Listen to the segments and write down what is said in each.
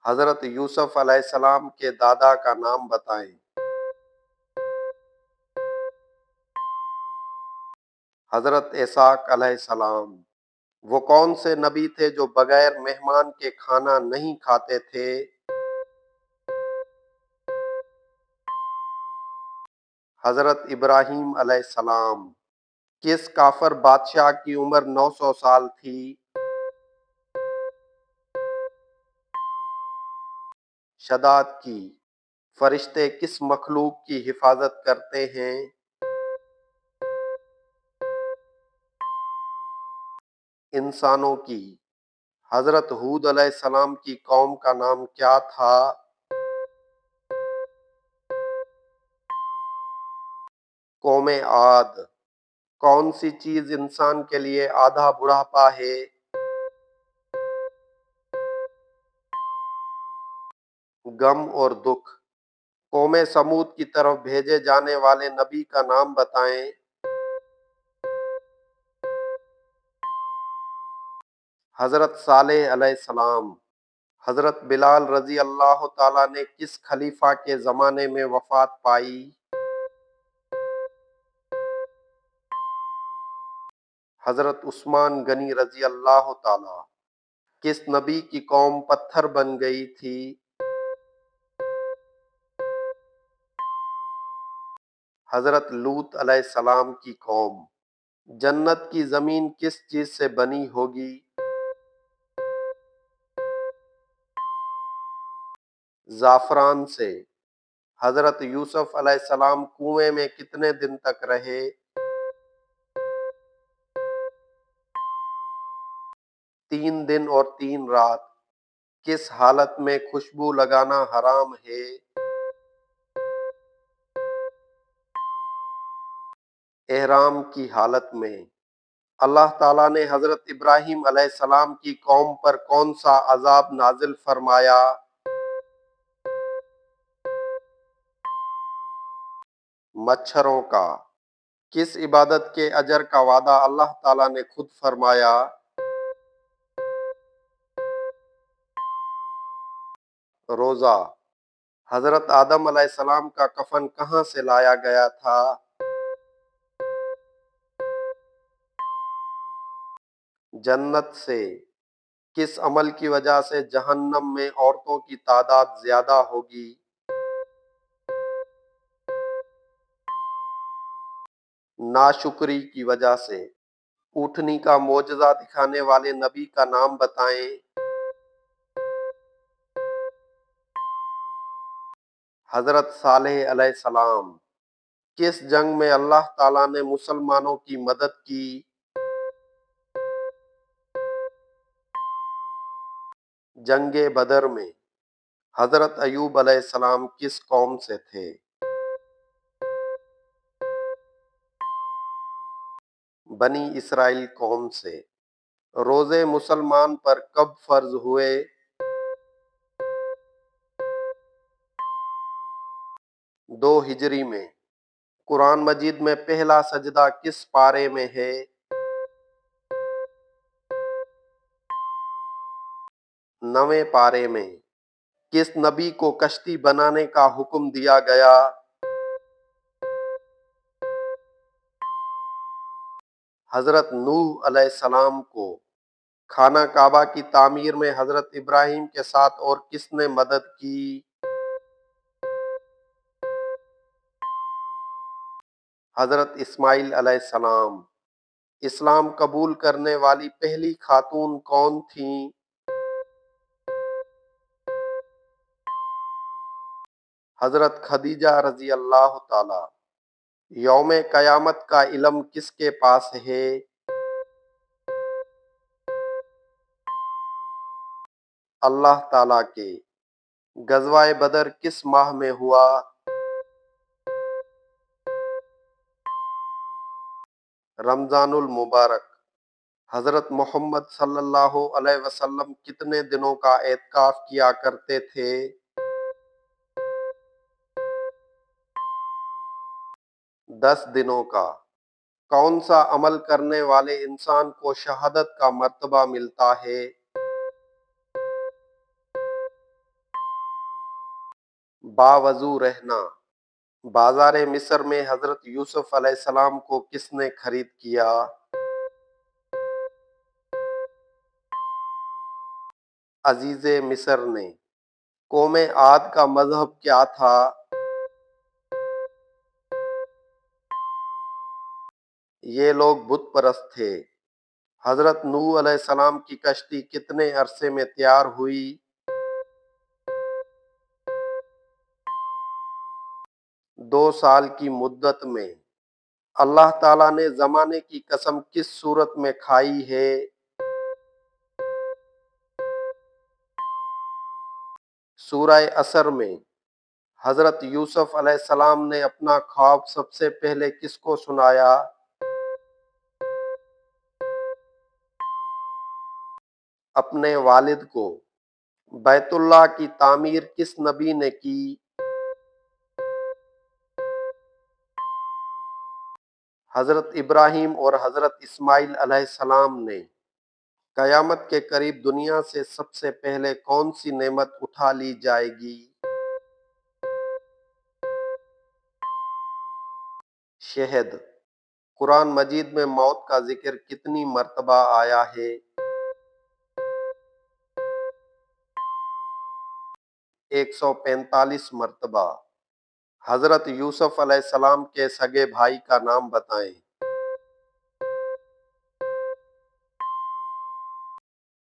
حضرت یوسف علیہ السلام کے دادا کا نام بتائیں۔ حضرت اسحاق علیہ السلام۔ وہ کون سے نبی تھے جو بغیر مہمان کے کھانا نہیں کھاتے تھے؟ حضرت ابراہیم علیہ السلام۔ کس کافر بادشاہ کی عمر 900 سال تھی؟ شداد کی۔ فرشتے کس مخلوق کی حفاظت کرتے ہیں؟ انسانوں کی۔ حضرت ہود علیہ السلام کی قوم کا نام کیا تھا؟ قوم عاد۔ کون سی چیز انسان کے لیے آدھا بڑھاپا ہے؟ غم اور دکھ۔ قوم سمود کی طرف بھیجے جانے والے نبی کا نام بتائیں۔ حضرت صالح علیہ السلام۔ حضرت بلال رضی اللہ تعالیٰ نے کس خلیفہ کے زمانے میں وفات پائی؟ حضرت عثمان غنی رضی اللہ تعالیٰ۔ کس نبی کی قوم پتھر بن گئی تھی؟ حضرت لوط علیہ السلام کی قوم۔ جنت کی زمین کس چیز سے بنی ہوگی؟ زعفران سے۔ حضرت یوسف علیہ السلام کنویں میں کتنے دن تک رہے؟ 3 دن اور 3 رات۔ کس حالت میں خوشبو لگانا حرام ہے؟ احرام کی حالت میں۔ اللہ تعالیٰ نے حضرت ابراہیم علیہ السلام کی قوم پر کون سا عذاب نازل فرمایا؟ مچھروں کا۔ کس عبادت کے اجر کا وعدہ اللہ تعالیٰ نے خود فرمایا؟ روزہ۔ حضرت آدم علیہ السلام کا کفن کہاں سے لایا گیا تھا؟ جنت سے۔ کس عمل کی وجہ سے جہنم میں عورتوں کی تعداد زیادہ ہوگی؟ ناشکری کی وجہ سے۔ اونٹنی کا معجزہ دکھانے والے نبی کا نام بتائیں۔ حضرت صالح علیہ السلام۔ کس جنگ میں اللہ تعالیٰ نے مسلمانوں کی مدد کی؟ جنگ بدر میں۔ حضرت ایوب علیہ السلام کس قوم سے تھے؟ بنی اسرائیل قوم سے۔ روزے مسلمان پر کب فرض ہوئے؟ 2 ہجری میں۔ قرآن مجید میں پہلا سجدہ کس پارے میں ہے؟ 9ویں پارے میں۔ کس نبی کو کشتی بنانے کا حکم دیا گیا؟ حضرت نوح علیہ السلام کو۔ خانہ کعبہ کی تعمیر میں حضرت ابراہیم کے ساتھ اور کس نے مدد کی؟ حضرت اسماعیل علیہ السلام۔ اسلام قبول کرنے والی پہلی خاتون کون تھیں؟ حضرت خدیجہ رضی اللہ تعالی۔ یوم قیامت کا علم کس کے پاس ہے؟ اللہ تعالیٰ کے۔ غزوہ بدر کس ماہ میں ہوا؟ رمضان المبارک۔ حضرت محمد صلی اللہ علیہ وسلم کتنے دنوں کا اعتکاف کیا کرتے تھے؟ 10 دنوں کا۔ کون سا عمل کرنے والے انسان کو شہادت کا مرتبہ ملتا ہے؟ باوضو رہنا۔ بازار مصر میں حضرت یوسف علیہ السلام کو کس نے خرید کیا؟ عزیز مصر نے۔ قوم عاد کا مذہب کیا تھا؟ یہ لوگ بت پرست تھے۔ حضرت نوح علیہ السلام کی کشتی کتنے عرصے میں تیار ہوئی؟ 2 سال کی مدت میں۔ اللہ تعالیٰ نے زمانے کی قسم کس صورت میں کھائی ہے؟ سورہ عصر میں۔ حضرت یوسف علیہ السلام نے اپنا خواب سب سے پہلے کس کو سنایا؟ اپنے والد کو۔ بیت اللہ کی تعمیر کس نبی نے کی؟ حضرت ابراہیم اور حضرت اسماعیل علیہ السلام نے۔ قیامت کے قریب دنیا سے سب سے پہلے کون سی نعمت اٹھا لی جائے گی؟ شہد۔ قرآن مجید میں موت کا ذکر کتنی مرتبہ آیا ہے؟ 145 مرتبہ۔ حضرت یوسف علیہ السلام کے سگے بھائی کا نام بتائیں۔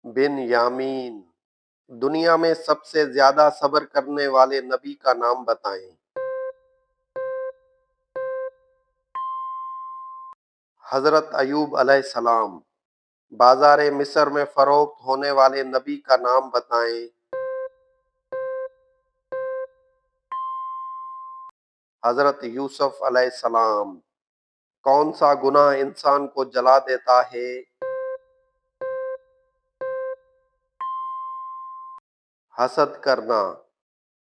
بن یامین۔ دنیا میں سب سے زیادہ صبر کرنے والے نبی کا نام بتائیں۔ حضرت ایوب علیہ السلام۔ بازار مصر میں فروخت ہونے والے نبی کا نام بتائیں۔ حضرت یوسف علیہ السلام۔ کون سا گناہ انسان کو جلا دیتا ہے؟ حسد کرنا۔